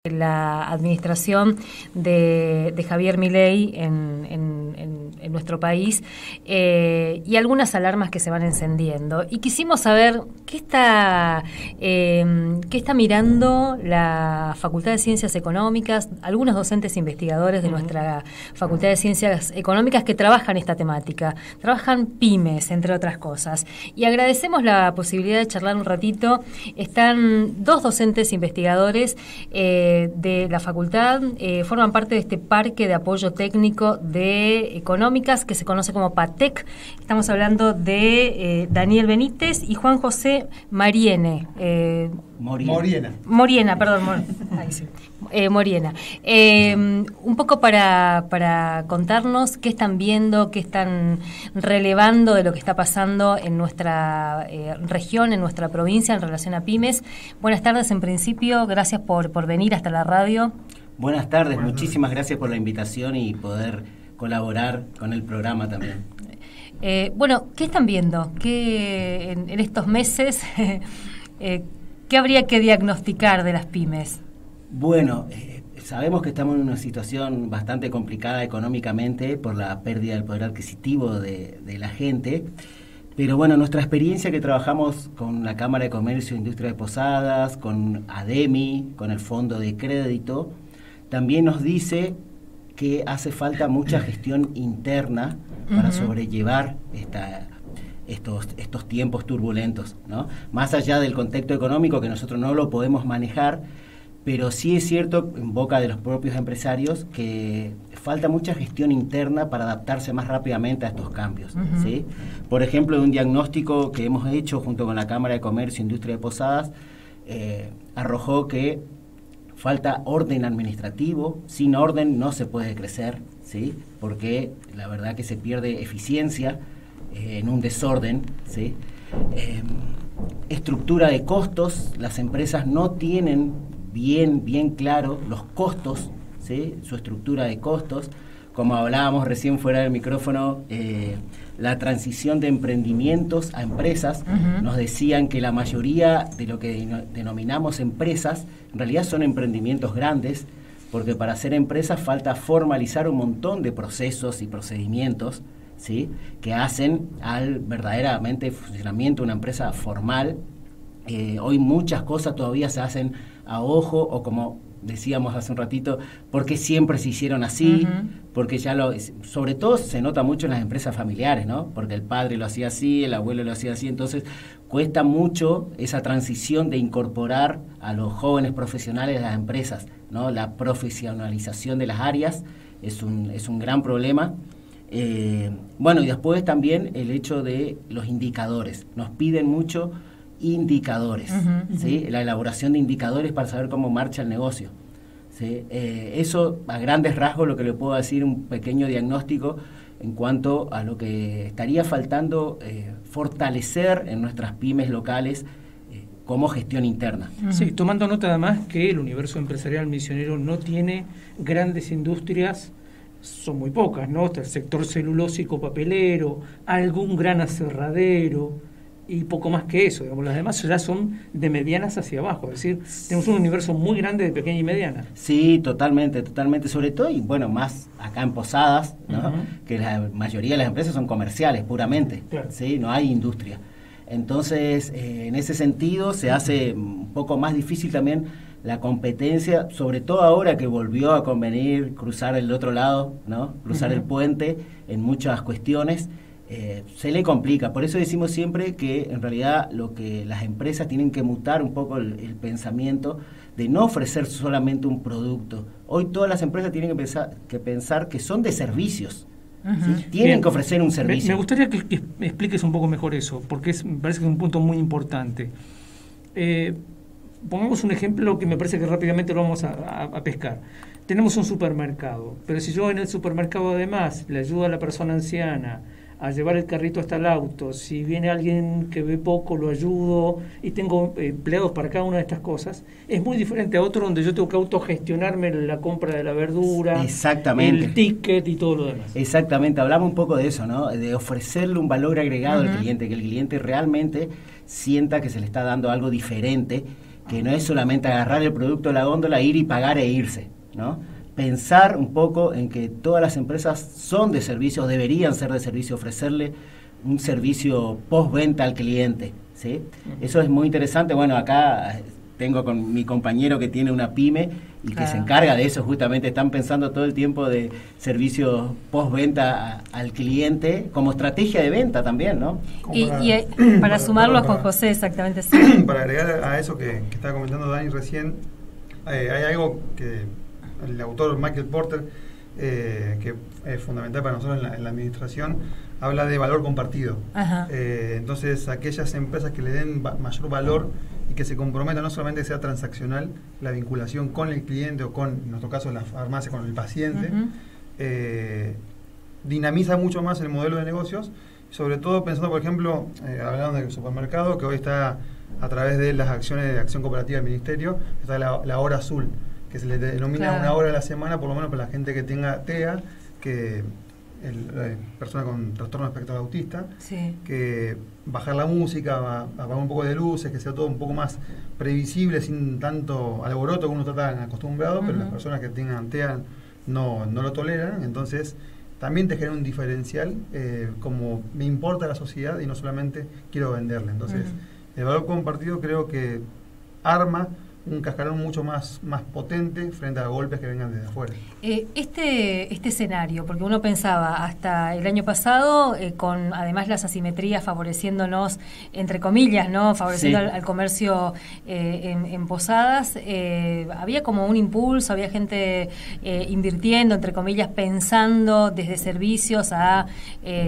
La administración de Javier Milei en nuestro país y algunas alarmas que se van encendiendo. Y quisimos saber qué está mirando la Facultad de Ciencias Económicas, algunos docentes investigadores de nuestra Facultad de Ciencias Económicas que trabajan esta temática, trabajan pymes, entre otras cosas. Y agradecemos la posibilidad de charlar un ratito. Están dos docentes investigadores de la facultad, forman parte de este parque de apoyo técnico de económicas que se conoce como PATEC. Estamos hablando de Daniel Benítez y Juan José Moriena. Un poco para contarnos qué están viendo, qué están relevando de lo que está pasando en nuestra región, en nuestra provincia en relación a pymes. Buenas tardes en principio, gracias por venir hasta la radio. Buenas tardes, muchísimas gracias por la invitación y poder colaborar con el programa también. ¿Qué están viendo? ¿Qué en estos meses qué habría que diagnosticar de las pymes? Bueno, sabemos que estamos en una situación bastante complicada económicamente por la pérdida del poder adquisitivo de la gente, pero bueno, nuestra experiencia que trabajamos con la Cámara de Comercio e Industria de Posadas, con ADEMI, con el Fondo de Crédito, también nos dice que hace falta mucha gestión interna para sobrellevar estos tiempos turbulentos, ¿no? Más allá del contexto económico que nosotros no lo podemos manejar, pero sí es cierto en boca de los propios empresarios que falta mucha gestión interna para adaptarse más rápidamente a estos cambios, ¿sí? Por ejemplo, un diagnóstico que hemos hecho junto con la Cámara de Comercio e Industria de Posadas arrojó que falta orden administrativo. Sin orden no se puede crecer, ¿sí? Porque la verdad que se pierde eficiencia en un desorden, ¿sí? Estructura de costos, las empresas no tienen bien claro los costos, ¿sí? Su estructura de costos. Como hablábamos recién fuera del micrófono, la transición de emprendimientos a empresas, nos decían que la mayoría de lo que denominamos empresas, en realidad son emprendimientos grandes, porque para ser empresas falta formalizar un montón de procesos y procedimientos, ¿sí? Que hacen al verdaderamente funcionamiento de una empresa formal. Hoy muchas cosas todavía se hacen a ojo o como decíamos hace un ratito, porque siempre se hicieron así, porque sobre todo se nota mucho en las empresas familiares, ¿no? Porque el padre lo hacía así, el abuelo lo hacía así, entonces cuesta mucho esa transición de incorporar a los jóvenes profesionales de las empresas, ¿no? La profesionalización de las áreas es un gran problema. Y después también el hecho de los indicadores. Nos piden mucho indicadores, ¿sí? La elaboración de indicadores para saber cómo marcha el negocio, ¿sí? Eso, a grandes rasgos, lo que le puedo decir, un pequeño diagnóstico en cuanto a lo que estaría faltando fortalecer en nuestras pymes locales como gestión interna. Sí, tomando nota además que el universo empresarial misionero no tiene grandes industrias, son muy pocas, ¿no? Está el sector celulósico papelero, algún gran aserradero y poco más que eso, digamos. Las demás ya son de medianas hacia abajo, es decir, tenemos un universo muy grande de pequeña y mediana. Sí, totalmente, sobre todo, y bueno, más acá en Posadas, ¿no? Que la mayoría de las empresas son comerciales puramente, claro. ¿Sí? No hay industria. Entonces, en ese sentido se hace un poco más difícil también la competencia, sobre todo ahora que volvió a convenir cruzar el otro lado, ¿no? Cruzar el puente en muchas cuestiones. Se le complica, por eso decimos siempre que en realidad lo que las empresas tienen que mutar un poco el pensamiento de no ofrecer solamente un producto. Hoy todas las empresas tienen que pensar que son de servicios, ¿sí? Tienen que ofrecer un servicio. Me gustaría que me expliques un poco mejor eso, porque me parece que es un punto muy importante. Pongamos un ejemplo que me parece que rápidamente lo vamos a pescar. Tenemos un supermercado, pero si yo en el supermercado además le ayudo a la persona anciana a llevar el carrito hasta el auto, si viene alguien que ve poco, lo ayudo y tengo empleados para cada una de estas cosas, es muy diferente a otro donde yo tengo que autogestionarme la compra de la verdura, el ticket y todo lo demás. Exactamente, hablamos un poco de eso, ¿no? De ofrecerle un valor agregado al cliente, que el cliente realmente sienta que se le está dando algo diferente que no es solamente agarrar el producto de la góndola, ir y pagar e irse, ¿no? Pensar un poco en que todas las empresas son de servicios, deberían ser de servicio, ofrecerle un servicio postventa al cliente, ¿sí? Eso es muy interesante. Bueno, acá tengo con mi compañero que tiene una pyme y que se encarga de eso, justamente están pensando todo el tiempo de servicios postventa al cliente como estrategia de venta también, ¿no? Para sumarlo a Juan José, exactamente. Sí. Para agregar a eso que estaba comentando Dani recién, hay algo que el autor Michael Porter, que es fundamental para nosotros en la administración, habla de valor compartido. Entonces, aquellas empresas que le den mayor valor y que se comprometan, no solamente que sea transaccional, la vinculación con el cliente o con, en nuestro caso, la farmacia, con el paciente, dinamiza mucho más el modelo de negocios, sobre todo pensando, por ejemplo, hablando del supermercado, que hoy está a través de las acciones de acción cooperativa del Ministerio, está la hora azul, que se le denomina una hora a la semana, por lo menos para la gente que tenga TEA, que persona con trastorno espectro autista, que bajar la música, apagar un poco de luces, que sea todo un poco más previsible, sin tanto alboroto que uno está tan acostumbrado, pero las personas que tengan TEA no lo toleran, entonces también te genera un diferencial, como me importa la sociedad y no solamente quiero venderle. Entonces, el valor compartido creo que arma un cascarón mucho más potente frente a golpes que vengan desde afuera. Este escenario, porque uno pensaba hasta el año pasado, con además las asimetrías favoreciéndonos, entre comillas, ¿no? Favoreciendo al comercio en posadas, había como un impulso, había gente invirtiendo, entre comillas, pensando desde servicios a,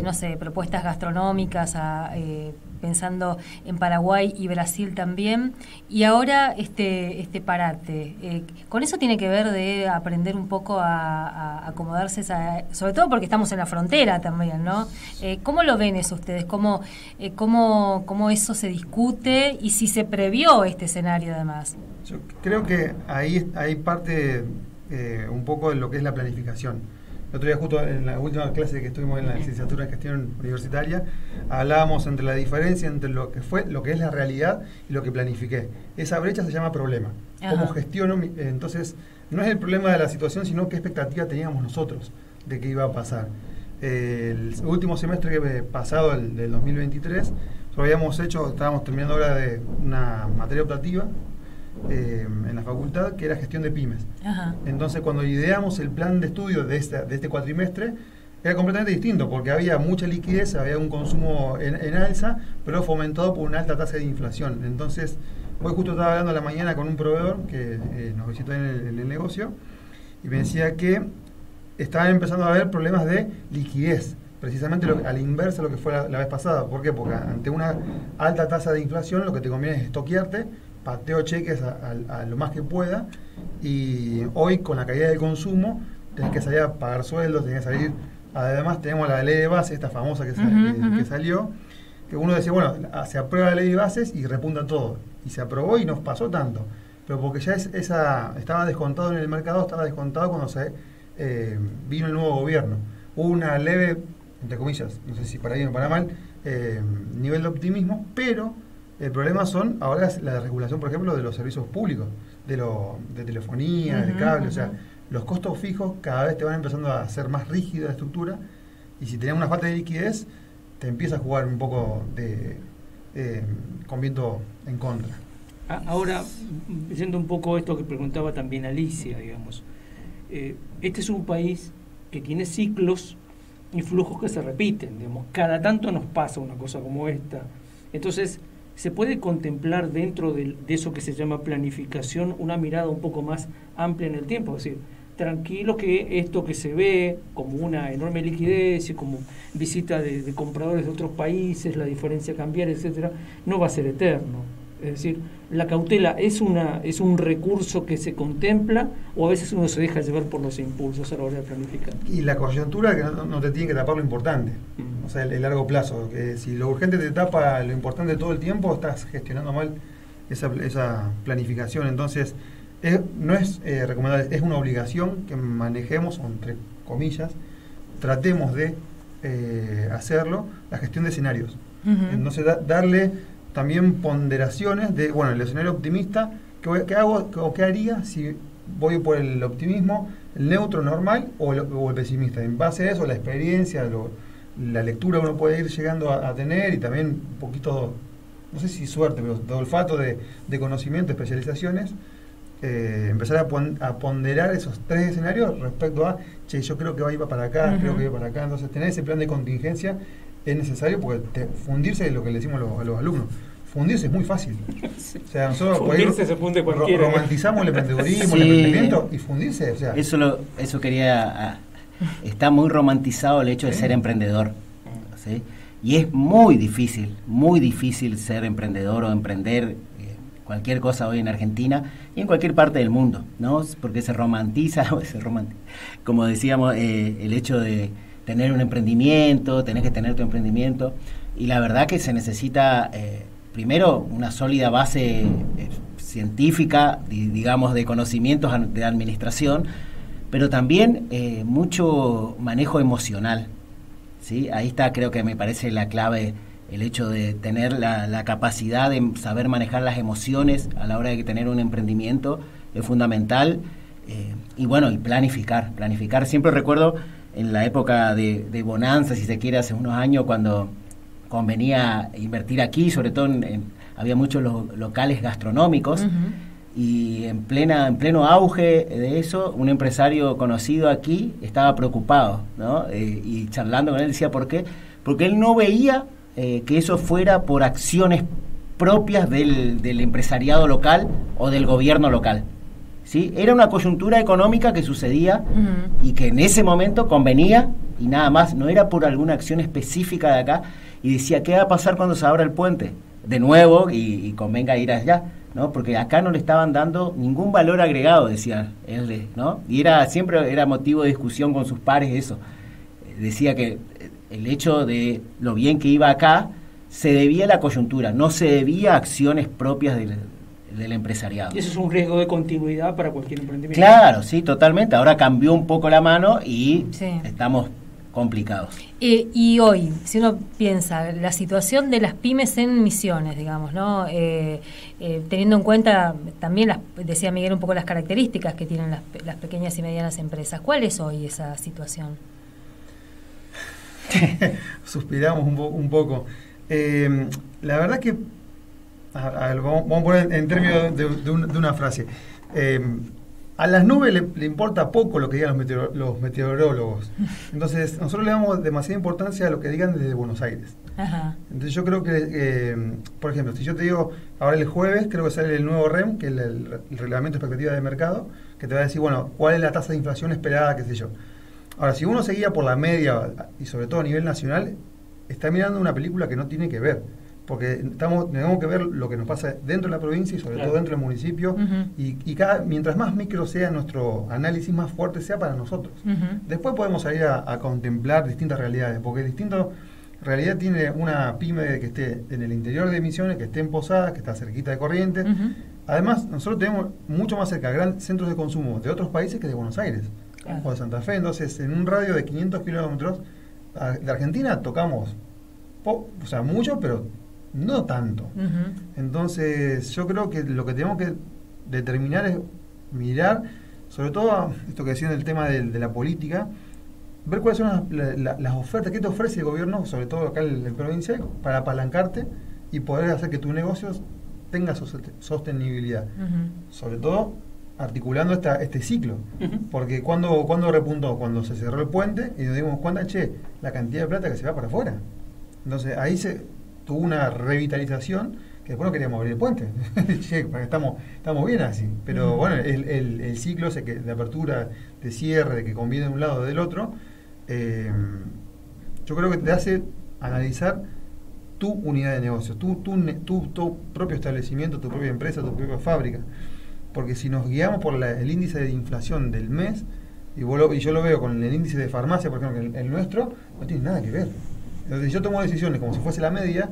no sé, propuestas gastronómicas, pensando en Paraguay y Brasil también, y ahora este parate. Con eso tiene que ver de aprender un poco a acomodarse, sobre todo porque estamos en la frontera también, ¿no? ¿Cómo lo ven eso ustedes? ¿Cómo eso se discute y si se previó este escenario además? Yo creo que ahí parte un poco de lo que es la planificación. El otro día, justo en la última clase que estuvimos en la licenciatura en gestión universitaria, hablábamos entre la diferencia entre lo que es la realidad y lo que planifiqué. Esa brecha se llama problema. ¿Cómo gestiono? Entonces, no es el problema de la situación, sino qué expectativa teníamos nosotros de qué iba a pasar. El último semestre pasado, el del 2023, estábamos terminando ahora de una materia optativa en la facultad, que era gestión de pymes. Entonces, cuando ideamos el plan de estudio de este cuatrimestre, era completamente distinto, porque había mucha liquidez, había un consumo en alza, pero fomentado por una alta tasa de inflación. Entonces, hoy justo estaba hablando a la mañana con un proveedor que nos visitó en el negocio, y me decía que estaban empezando a haber problemas de liquidez, precisamente a la inversa de lo que fue la vez pasada. ¿Por qué? Porque ante una alta tasa de inflación, lo que te conviene es estoquearte, pateo cheques a lo más que pueda, y hoy con la caída del consumo tenés que salir a pagar sueldos, tenés que salir, además tenemos la ley de bases, esta famosa que salió, que uno decía, bueno, se aprueba la ley de bases y repunta todo, y se aprobó y nos pasó tanto, pero porque ya estaba descontado en el mercado, estaba descontado cuando vino el nuevo gobierno. Hubo una leve, entre comillas, no sé si para bien o para mal, nivel de optimismo, pero el problema son ahora la regulación, por ejemplo, de los servicios públicos, de telefonía, de cable, o sea, los costos fijos cada vez te van empezando a ser más rígida la estructura, y si tenés una falta de liquidez, te empieza a jugar un poco con viento en contra. Ahora, yendo un poco a esto que preguntaba también Alicia, digamos, este es un país que tiene ciclos y flujos que se repiten, digamos, cada tanto nos pasa una cosa como esta. Entonces, ¿se puede contemplar dentro de eso que se llama planificación una mirada un poco más amplia en el tiempo? Es decir, tranquilo que esto que se ve como una enorme liquidez y como visita de compradores de otros países, la diferencia cambiaria, etcétera, no va a ser eterno. Es decir, la cautela es un recurso que se contempla, o a veces uno se deja llevar por los impulsos a la hora de planificar. Y la coyuntura que no te tiene que tapar lo importante, o sea, el largo plazo. Que si lo urgente te tapa lo importante todo el tiempo, estás gestionando mal esa planificación. Entonces, no es recomendable, es una obligación que manejemos, o entre comillas, tratemos de hacerlo, la gestión de escenarios. Entonces, darle también ponderaciones de, bueno, el escenario optimista, ¿Qué hago o qué haría si voy por el optimismo, el neutro normal o el pesimista? En base a eso, la experiencia, la lectura que uno puede ir llegando a tener y también un poquito, no sé si suerte, pero de olfato, de conocimiento, especializaciones, empezar a ponderar esos 3 escenarios respecto a, yo creo que va a ir para acá, creo que va para acá. Entonces, tener ese plan de contingencia es necesario porque fundirse es lo que le decimos a los alumnos. Fundirse es muy fácil. O sea, nosotros fundirse se funde cualquiera. Romantizamos el emprendedurismo, el emprendimiento y fundirse. O sea, eso quería. Está muy romantizado el hecho de ser emprendedor. ¿Sí? Y es muy difícil ser emprendedor o emprender cualquier cosa hoy en Argentina y en cualquier parte del mundo, ¿no? Porque se romantiza, como decíamos, el hecho de tener un emprendimiento, tenés que tener tu emprendimiento, y la verdad que se necesita primero una sólida base científica, digamos, de conocimientos de administración, pero también mucho manejo emocional, ¿sí? Ahí está, creo que me parece la clave, el hecho de tener la capacidad de saber manejar las emociones a la hora de tener un emprendimiento es fundamental. Y bueno, y planificar. Siempre recuerdo en la época de bonanza, si se quiere, hace unos años, cuando convenía invertir aquí, sobre todo había muchos locales gastronómicos, y en pleno auge de eso, un empresario conocido aquí estaba preocupado, ¿no? Y charlando con él decía, ¿por qué? Porque él no veía que eso fuera por acciones propias del empresariado local o del gobierno local, ¿sí? Era una coyuntura económica que sucedía y que en ese momento convenía y nada más, no era por alguna acción específica de acá. Y decía, ¿qué va a pasar cuando se abra el puente? De nuevo, y convenga ir allá, ¿no? Porque acá no le estaban dando ningún valor agregado, decía él, ¿no? Y siempre era motivo de discusión con sus pares eso. Decía que el hecho de lo bien que iba acá se debía a la coyuntura, no se debía a acciones propias del empresariado. Y eso es un riesgo de continuidad para cualquier emprendimiento. Claro, sí, totalmente. Ahora cambió un poco la mano y estamos complicados. Y hoy, si uno piensa la situación de las pymes en Misiones, digamos, ¿no? Teniendo en cuenta también, decía Miguel, un poco las características que tienen las pequeñas y medianas empresas. ¿Cuál es hoy esa situación? Suspiramos un poco. La verdad que, vamos a poner en términos de una frase. A las nubes le importa poco lo que digan los meteorólogos. Entonces, nosotros le damos demasiada importancia a lo que digan desde Buenos Aires. Ajá. Entonces, yo creo que, por ejemplo, si yo te digo, ahora el jueves creo que sale el nuevo REM, que es el Reglamento de Expectativa de Mercado, que te va a decir, bueno, cuál es la tasa de inflación esperada, qué sé yo. Ahora, si uno se guía por la media, y sobre todo a nivel nacional, está mirando una película que no tiene que ver. Porque tenemos que ver lo que nos pasa dentro de la provincia y sobre todo dentro del municipio, y mientras más micro sea nuestro análisis, más fuerte sea para nosotros. Después podemos salir a contemplar distintas realidades, porque distinto realidad tiene una pyme que esté en el interior de Misiones, que esté en Posadas, que está cerquita de Corrientes. Además, nosotros tenemos mucho más cerca grandes centros de consumo de otros países que de Buenos Aires o de Santa Fe. Entonces, en un radio de 500 kilómetros de Argentina tocamos mucho, pero no tanto. Entonces, yo creo que lo que tenemos que determinar es mirar, sobre todo esto que decían del tema de la política, ver cuáles son las ofertas, qué te ofrece el gobierno, sobre todo acá en provincia, para apalancarte y poder hacer que tu negocio tenga sostenibilidad. Sobre todo articulando este ciclo. Porque cuando repuntó, cuando se cerró el puente y nos dimos cuenta, la cantidad de plata que se va para afuera. Entonces ahí tuvo una revitalización que después no queríamos abrir el puente. Estamos bien así. Pero bueno, el ciclo ese de apertura, de cierre, de que conviene de un lado o del otro, yo creo que te hace analizar tu unidad de negocio, tu propio establecimiento, tu propia empresa, tu propia fábrica. Porque si nos guiamos por el índice de inflación del mes, y yo lo veo con el índice de farmacia, por ejemplo, el nuestro, no tiene nada que ver. Entonces yo tomo decisiones como si fuese la media,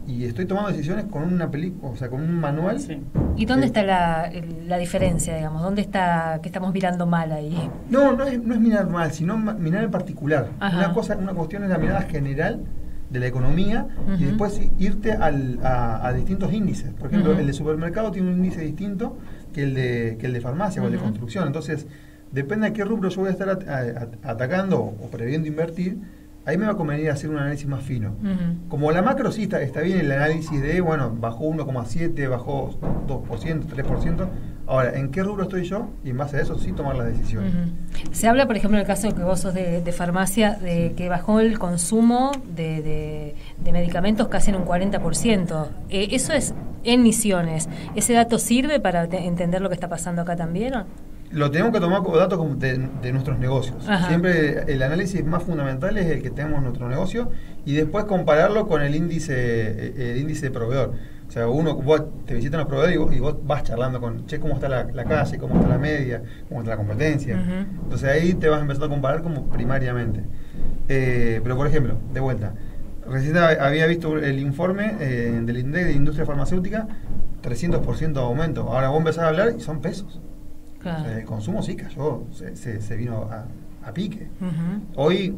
y estoy tomando decisiones con una película, o sea, con un manual. Sí. ¿Y dónde está la diferencia, digamos? ¿Dónde está que estamos mirando mal ahí? No es mirar mal, sino mirar en particular. Una cuestión es la mirada general de la economía, y después irte a distintos índices. Por ejemplo, el de supermercado tiene un índice distinto que el de farmacia o el de construcción. Entonces, depende de qué rubro yo voy a estar atacando o previendo invertir, ahí me va a convenir hacer un análisis más fino. Como la macro sí está bien el análisis de, bueno, bajó 1,7, bajó 2%, 3%. Ahora, ¿en qué rubro estoy yo? Y en base a eso sí tomar la decisión. Se habla, por ejemplo, en el caso que vos sos de farmacia, de que bajó el consumo de medicamentos casi en un 40%. Eso es en Misiones. ¿Ese dato sirve para entender lo que está pasando acá también? ¿O? Lo tenemos que tomar como datos de nuestros negocios. Ajá. Siempre el análisis más fundamental es el que tenemos en nuestro negocio y después compararlo con el índice de proveedor. O sea, vos te visitan los proveedores y vos vas charlando con, che, cómo está la calle, cómo está la media, cómo está la competencia. Entonces ahí te vas empezando a comparar como primariamente. Pero por ejemplo, de vuelta, recién había visto el informe del INDEC de industria farmacéutica, 300% de aumento. Ahora vos empezás a hablar y son pesos. Claro. O sea, el consumo sí cayó, se vino a pique. Hoy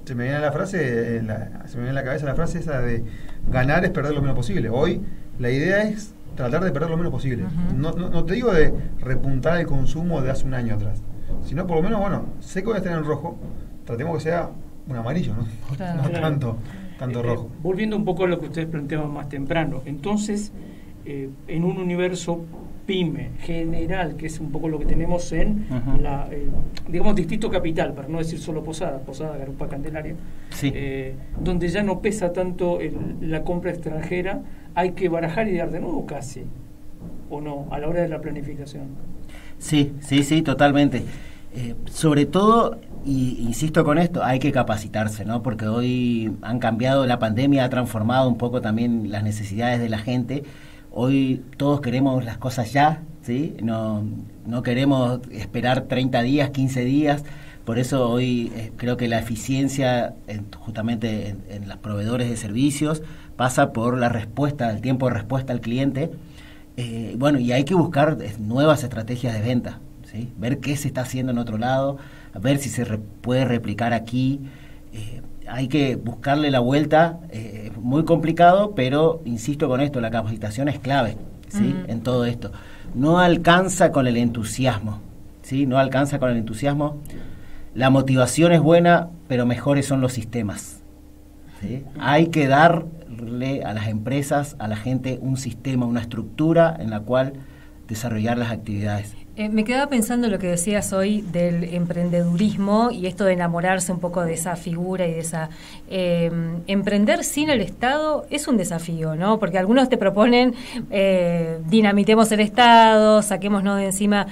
se me viene en la cabeza la frase esa de ganar es perder lo menos posible. Hoy la idea es tratar de perder lo menos posible. No te digo de repuntar el consumo de hace un año atrás, sino por lo menos, bueno, sé que voy a estar en rojo, tratemos que sea un amarillo, ¿no? Claro. No tanto rojo. Volviendo un poco a lo que ustedes planteaban más temprano, entonces, en un universo PYME general, que es un poco lo que tenemos en digamos, distrito capital, para no decir solo Posada, Garupa, Candelaria, sí. Donde ya no pesa tanto la compra extranjera, hay que barajar y dar de nuevo casi, ¿o no?, a la hora de la planificación. Sí, totalmente. Sobre todo, y insisto con esto, hay que capacitarse, ¿no? Porque hoy han cambiado, la pandemia ha transformado un poco también las necesidades de la gente. Hoy todos queremos las cosas ya, ¿sí? No queremos esperar 30 días, 15 días. Por eso hoy creo que la eficiencia justamente en los proveedores de servicios pasa por la respuesta, el tiempo de respuesta al cliente. Y hay que buscar nuevas estrategias de venta, ¿sí? Ver qué se está haciendo en otro lado, ver si se puede replicar aquí. Hay que buscarle la vuelta, muy complicado, pero insisto con esto, la capacitación es clave, ¿sí? En todo esto. No alcanza con el entusiasmo, ¿sí? No alcanza con el entusiasmo. La motivación es buena, pero mejores son los sistemas, ¿sí? Hay que darle a las empresas, a la gente, un sistema, una estructura en la cual desarrollar las actividades. Me quedaba pensando lo que decías hoy del emprendedurismo y esto de enamorarse un poco de esa figura y de esa... emprender sin el Estado es un desafío, ¿no? Porque algunos te proponen dinamitemos el Estado, saquémonos de encima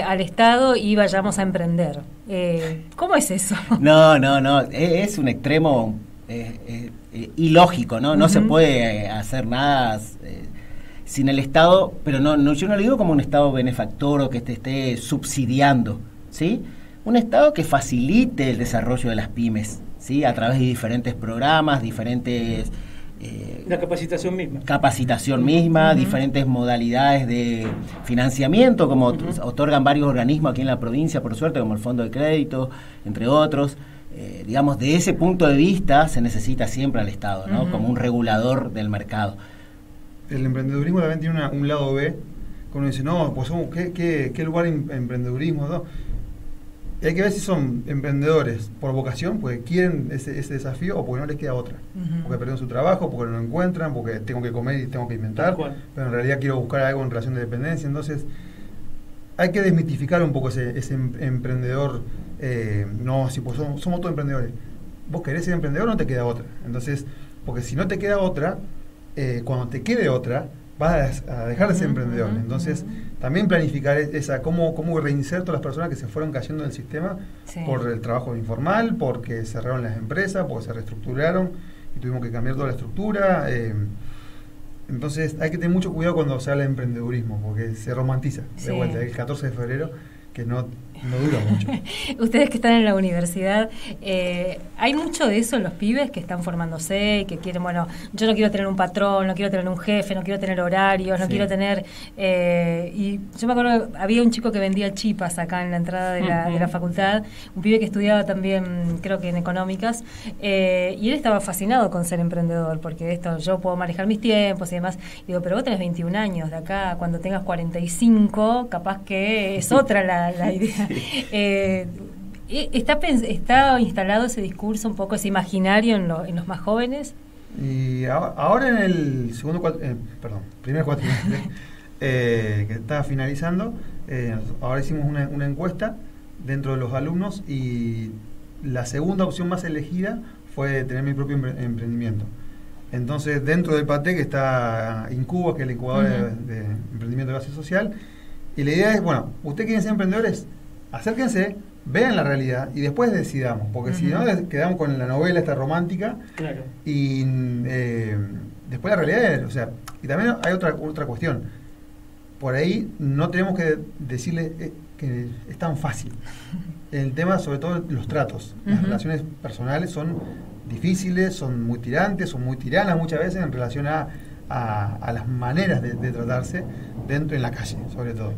al Estado y vayamos a emprender. ¿Cómo es eso? No, es un extremo ilógico, ¿no? No se puede hacer nada... sin el Estado, pero yo no lo digo como un Estado benefactor o que te esté subsidiando, ¿sí? Un Estado que facilite el desarrollo de las pymes, ¿sí? A través de diferentes programas, diferentes... la capacitación misma. Diferentes modalidades de financiamiento, como otorgan varios organismos aquí en la provincia, por suerte, como el Fondo de Crédito, entre otros. Digamos, de ese punto de vista se necesita siempre al Estado, ¿no? Como un regulador del mercado. El emprendedurismo también tiene un lado B, cuando uno dice, no, pues ¿qué lugar emprendedurismo? ¿No? Y hay que ver si son emprendedores por vocación, porque quieren ese desafío o porque no les queda otra. Porque perdieron su trabajo, porque no lo encuentran, porque tengo que comer y tengo que inventar, pero en realidad quiero buscar algo en relación de dependencia. Entonces, hay que desmitificar un poco ese emprendedor. No, si pues somos todos emprendedores. Vos querés ser emprendedor, no te queda otra. Entonces, porque si no te queda otra... cuando te quede otra, vas a dejar de ser emprendedor. Entonces, también planificar cómo reinserto a las personas que se fueron cayendo del sistema por el trabajo informal, porque cerraron las empresas, porque se reestructuraron y tuvimos que cambiar toda la estructura. Entonces, hay que tener mucho cuidado cuando se habla de emprendedurismo, porque se romantiza de vuelta. El 14 de febrero, que no No dura mucho. Ustedes que están en la universidad, ¿hay mucho de eso en los pibes que están formándose y que quieren, bueno, yo no quiero tener un patrón, no quiero tener un jefe, no quiero tener horarios, no quiero tener... y yo me acuerdo, había un chico que vendía chipas acá en la entrada de la facultad, un pibe que estudiaba también, creo que en económicas, y él estaba fascinado con ser emprendedor, porque yo puedo manejar mis tiempos y demás. Y digo, pero vos tenés 21 años, de acá cuando tengas 45, capaz que es otra la idea. ¿Está instalado ese discurso, un poco ese imaginario en los más jóvenes? Y ahora en el primer cuatrimestre que está finalizando, ahora hicimos una encuesta dentro de los alumnos y la segunda opción más elegida fue tener mi propio emprendimiento. Entonces, dentro del PATEC está Incuba, que es el incubador de emprendimiento de base social, y la idea es, bueno, ustedes quieren ser emprendedores, acérquense, vean la realidad y después decidamos, porque si no quedamos con la novela esta romántica, claro. Y después la realidad es, o sea, y también hay otra cuestión, por ahí no tenemos que decirle que es tan fácil. El tema, sobre todo, los tratos, las relaciones personales son difíciles, son muy tirantes, son muy tiranas muchas veces en relación a las maneras de tratarse en la calle, sobre todo.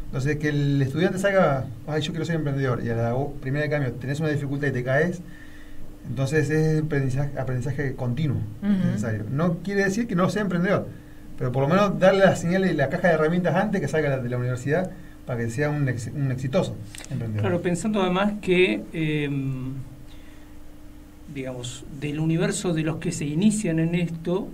Entonces, que el estudiante salga, ay, yo quiero ser emprendedor, y a la primera de cambio tenés una dificultad y te caes, entonces es aprendizaje continuo necesario. No quiere decir que no sea emprendedor, pero por lo menos darle las señales y la caja de herramientas antes que salga de la universidad para que sea un exitoso emprendedor. Claro, pensando además que, digamos, del universo de los que se inician en esto,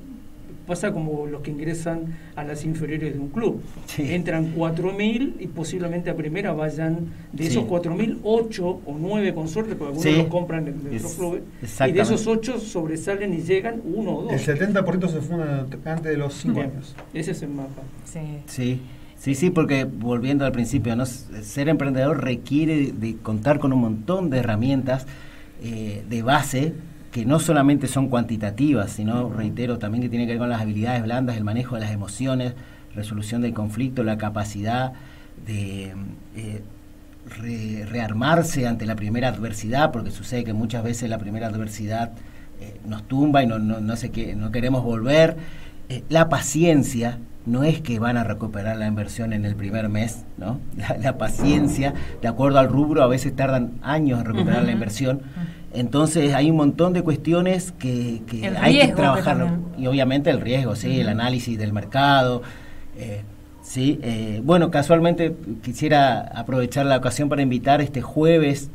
pasa como los que ingresan a las inferiores de un club. Sí. Entran 4.000 y posiblemente a primera vayan, de esos 4.000, 8 o 9 con suerte, porque algunos los compran en otros clubes, y de esos 8 sobresalen y llegan 1 o 2. El 70% se funda antes de los 5 años. Ese es el mapa. Sí, porque volviendo al principio, ¿no? Ser emprendedor requiere de contar con un montón de herramientas de base, que no solamente son cuantitativas, sino, reitero, también que tiene que ver con las habilidades blandas, el manejo de las emociones, resolución del conflicto, la capacidad de rearmarse ante la primera adversidad, porque sucede que muchas veces la primera adversidad nos tumba y no queremos volver. La paciencia, no es que van a recuperar la inversión en el primer mes, ¿no? La paciencia, de acuerdo al rubro, a veces tardan años en recuperar la inversión. Entonces hay un montón de cuestiones que hay que trabajar, y obviamente el riesgo, el análisis del mercado, bueno, casualmente quisiera aprovechar la ocasión para invitar este jueves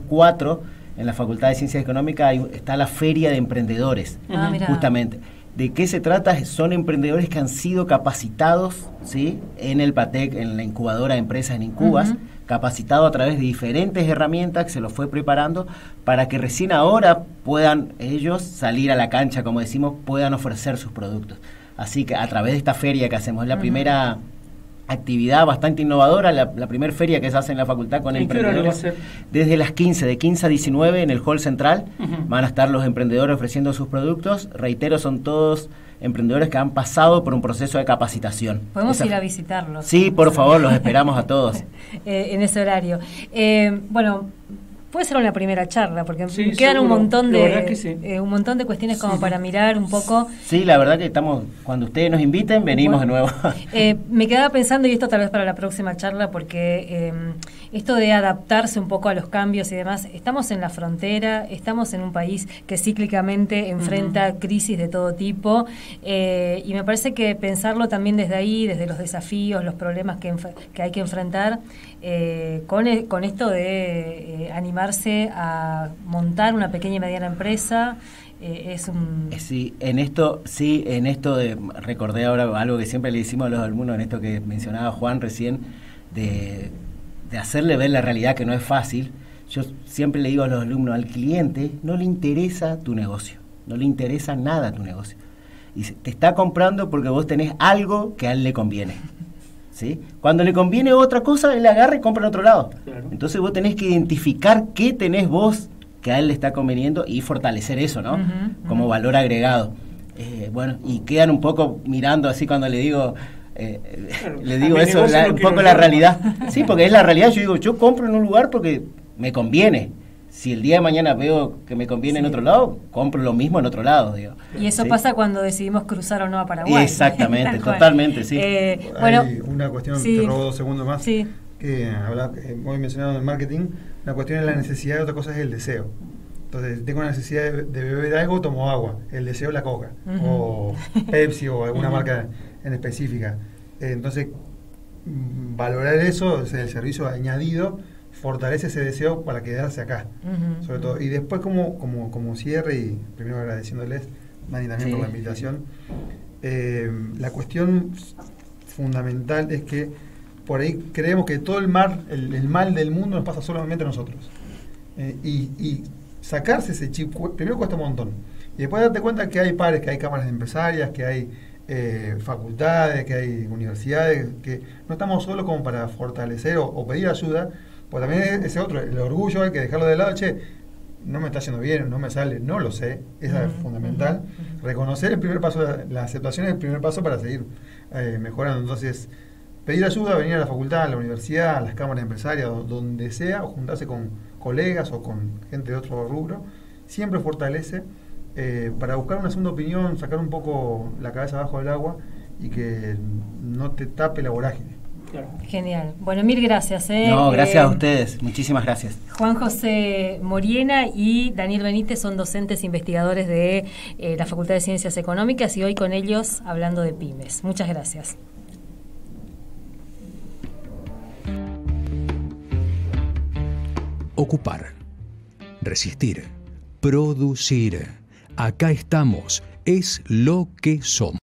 4 en la Facultad de Ciencias Económicas está la Feria de Emprendedores, justamente. ¿De qué se trata? Son emprendedores que han sido capacitados, ¿sí?, en el PATEC, en la incubadora de empresas en Incubas, capacitado a través de diferentes herramientas que se los fue preparando para que recién ahora puedan ellos salir a la cancha, como decimos, puedan ofrecer sus productos. Así que a través de esta feria que hacemos, la primera actividad bastante innovadora, la primera feria que se hace en la facultad con emprendedores, desde las 15, de 15 a 19 en el hall central, van a estar los emprendedores ofreciendo sus productos. Reitero, son todos emprendedores que han pasado por un proceso de capacitación. ¿Podemos ir a visitarlos? Sí, por favor, los esperamos a todos. En ese horario. Bueno, puede ser una primera charla, porque quedan seguro. un montón un montón de cuestiones como para mirar un poco. Sí, la verdad que cuando ustedes nos inviten, venimos de nuevo. Me quedaba pensando, y esto tal vez para la próxima charla, porque esto de adaptarse un poco a los cambios y demás, estamos en la frontera, estamos en un país que cíclicamente enfrenta crisis de todo tipo, y me parece que pensarlo también desde ahí, desde los desafíos, los problemas que hay que enfrentar, con esto de animarse a montar una pequeña y mediana empresa, es un... Sí, en esto recordé ahora algo que siempre le decimos a los alumnos, en esto que mencionaba Juan recién, de hacerle ver la realidad que no es fácil. Yo siempre le digo a los alumnos, al cliente no le interesa tu negocio, no le interesa nada tu negocio. Y te está comprando porque vos tenés algo que a él le conviene. ¿Sí? Cuando le conviene otra cosa, él agarra y compra en otro lado. Claro. Entonces vos tenés que identificar qué tenés vos que a él le está conveniendo y fortalecer eso, ¿no? Como valor agregado. Bueno, y quedan un poco mirando así cuando le digo Claro, le digo a mi eso, negocio no un quiero poco la nada. realidad. Sí, porque es la realidad. Yo digo, yo compro en un lugar porque me conviene. Si el día de mañana veo que me conviene en otro lado, compro lo mismo en otro lado, digo. Y eso ¿Sí? pasa cuando decidimos cruzar o no a Paraguay. Exactamente, Tal cual. totalmente, sí. Bueno, Hay una cuestión, sí. te robo 2 segundos más, Sí. que hoy mencionado en el marketing, una cuestión es la necesidad y otra cosa es el deseo. Entonces, tengo una necesidad de beber algo, tomo agua. El deseo la Coca, o Pepsi, o alguna marca en específica. Entonces, valorar eso, o sea, el servicio añadido, fortalece ese deseo para quedarse acá, sobre todo. Y después, como cierre, y primero agradeciéndoles, Dani, también por la invitación, la cuestión fundamental es que por ahí creemos que todo el mal del mundo nos pasa solamente a nosotros. Y sacarse ese chip, primero cuesta un montón. Y después darte cuenta que hay pares, que hay cámaras empresarias, que hay facultades, que hay universidades, que no estamos solos como para fortalecer o pedir ayuda, pues también ese otro, el orgullo hay que dejarlo de lado, che, no me está yendo bien, no me sale, no lo sé, eso es fundamental. Reconocer el primer paso, la aceptación es el primer paso para seguir mejorando. Entonces, pedir ayuda, venir a la facultad, a la universidad, a las cámaras empresarias, donde sea, o juntarse con colegas o con gente de otro rubro, siempre fortalece para buscar una segunda opinión, sacar un poco la cabeza abajo del agua y que no te tape la vorágine. Claro. Genial. Bueno, mil gracias. No, gracias a ustedes. Muchísimas gracias. Juan José Moriena y Daniel Benítez son docentes investigadores de la Facultad de Ciencias Económicas y hoy con ellos hablando de pymes. Muchas gracias. Ocupar, resistir, producir. Acá estamos, es lo que somos.